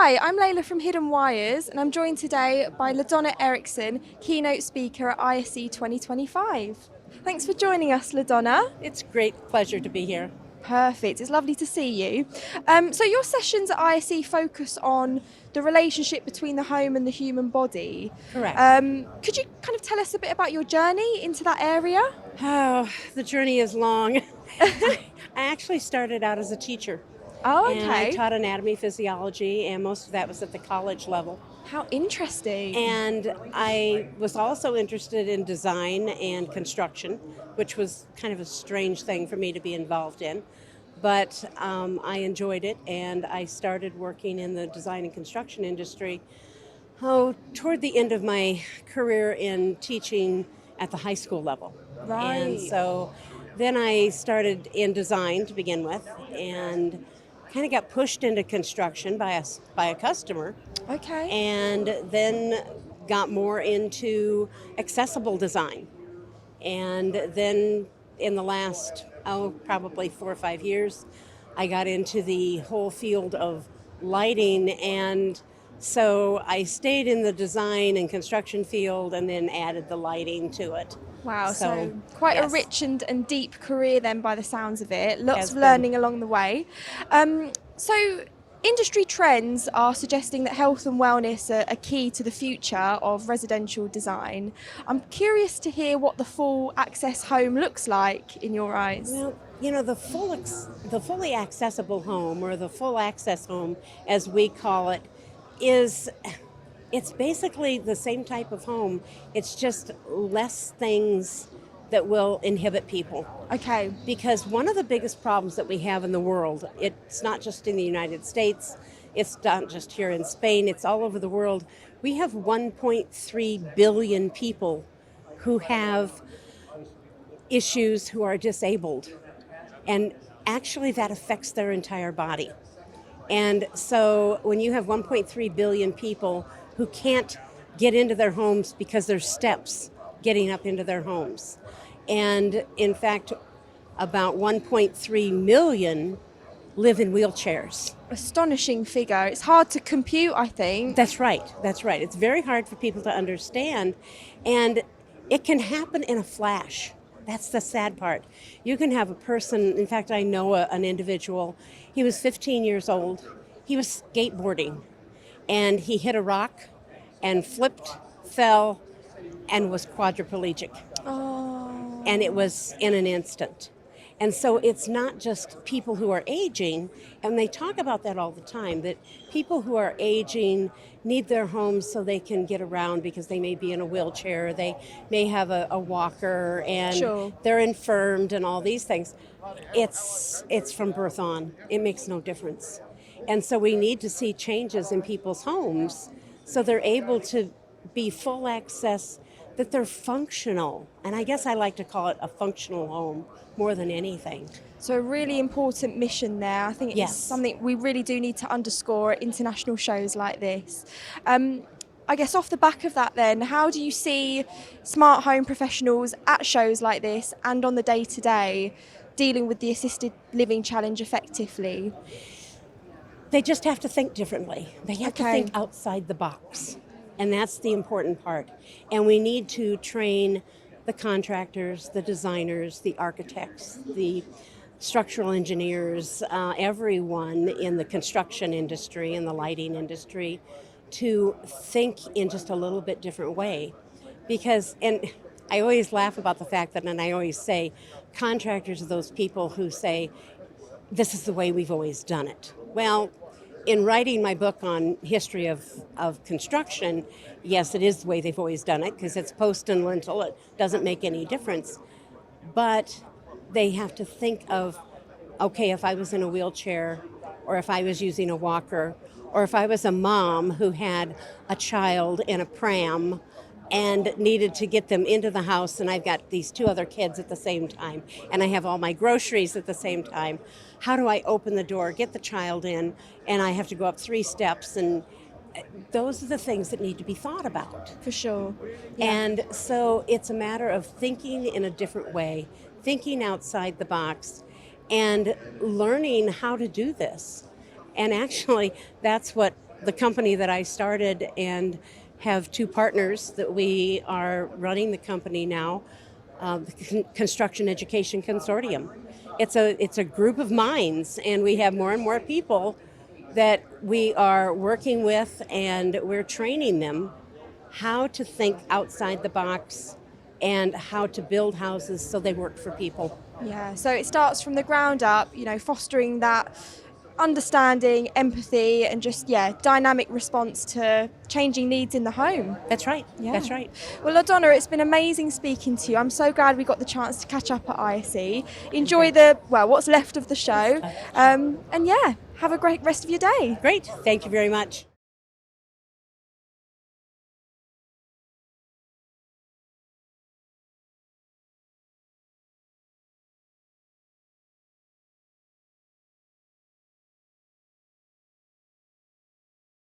Hi, I'm Layla from Hidden Wires, and I'm joined today by LaDonna Eriksen, keynote speaker at ISE 2025. Thanks for joining us, LaDonna. It's a great pleasure to be here. Perfect, it's lovely to see you. So, your sessions at ISE focus on the relationship between the home and the human body. Correct. Could you kind of tell us a bit about your journey into that area? Oh, the journey is long. I actually started out as a teacher, Oh, and I okay. taught anatomy, physiology, and most of that was at the college level. How interesting. And I was also interested in design and construction, which was kind of a strange thing for me to be involved in. But I enjoyed it, and I started working in the design and construction industry toward the end of my career in teaching at the high school level. And Right. so then I started in design to begin with and kind of got pushed into construction by a customer, Okay. and then got more into accessible design. And then in the last, probably 4 or 5 years, I got into the whole field of lighting. And so I stayed in the design and construction field and then added the lighting to it. Wow, So, so quite a yes, rich and deep career then by the sounds of it. Lots has of been. learning along the way. So industry trends are suggesting that health and wellness are key to the future of residential design. I'm curious to hear what the full access home looks like in your eyes. Well, the fully accessible home, or the full access home, as we call it, is it's basically the same type of home. It's just less things that will inhibit people. Okay, Because one of the biggest problems that we have in the world, it's not just in the United States, it's not just here in Spain, it's all over the world. We have 1.3 billion people who have issues, who are disabled. And actually, that affects their entire body. And so when you have 1.3 billion people who can't get into their homes because there's steps getting up into their homes, and in fact, about 1.3 million live in wheelchairs. astonishing figure. It's hard to compute, I think. That's right, that's right. It's very hard for people to understand, and it can happen in a flash. That's the sad part. You can have a person, in fact, I know an individual, he was 15 years old, he was skateboarding, and he hit a rock and flipped, fell, and was quadriplegic. Oh, And it was in an instant. And so it's not just people who are aging, and they talk about that all the time, that people who are aging need their homes so they can get around because they may be in a wheelchair, they may have a walker, and sure. they're infirmed and all these things. It's from birth on. It makes no difference. And so we need to see changes in people's homes so they're able to be full access, that they're functional. And I guess I like to call it a functional home more than anything. So a really important mission there. I think it's Yes. something we really do need to underscore at international shows like this. I guess off the back of that then, how do you see smart home professionals at shows like this and on the day-to-day dealing with the assisted living challenge effectively? They just have to think differently. They have to Okay. think outside the box. And that's the important part. And we need to train the contractors, the designers, the architects, the structural engineers, everyone in the construction industry and the lighting industry to think in just a little bit different way. Because, and I always laugh about the fact that, and I always say, contractors are those people who say, this is the way we've always done it. Well, in writing my book on history of construction, yes, it is the way they've always done it because it's post and lintel. It doesn't make any difference. But they have to think of, okay, if I was in a wheelchair, or if I was using a walker, or if I was a mom who had a child in a pram and needed to get them into the house, and I've got these two other kids at the same time, and I have all my groceries at the same time. How do I open the door, get the child in, and I have to go up 3 steps? And those are the things that need to be thought about. For sure. Yeah. And so it's a matter of thinking in a different way, thinking outside the box, and learning how to do this. And actually, that's what the company that I started and have two partners that we are running the company now, the Construction Education Consortium. It's a group of minds, and we have more and more people that we are working with, and we're training them how to think outside the box and how to build houses so they work for people. Yeah, so it starts from the ground up, fostering that understanding, empathy, and just, dynamic response to changing needs in the home. That's right. Yeah. That's right. Well, LaDonna, it's been amazing speaking to you. I'm so glad we got the chance to catch up at ISE. Enjoy what's left of the show. And have a great rest of your day. Great. Thank you very much.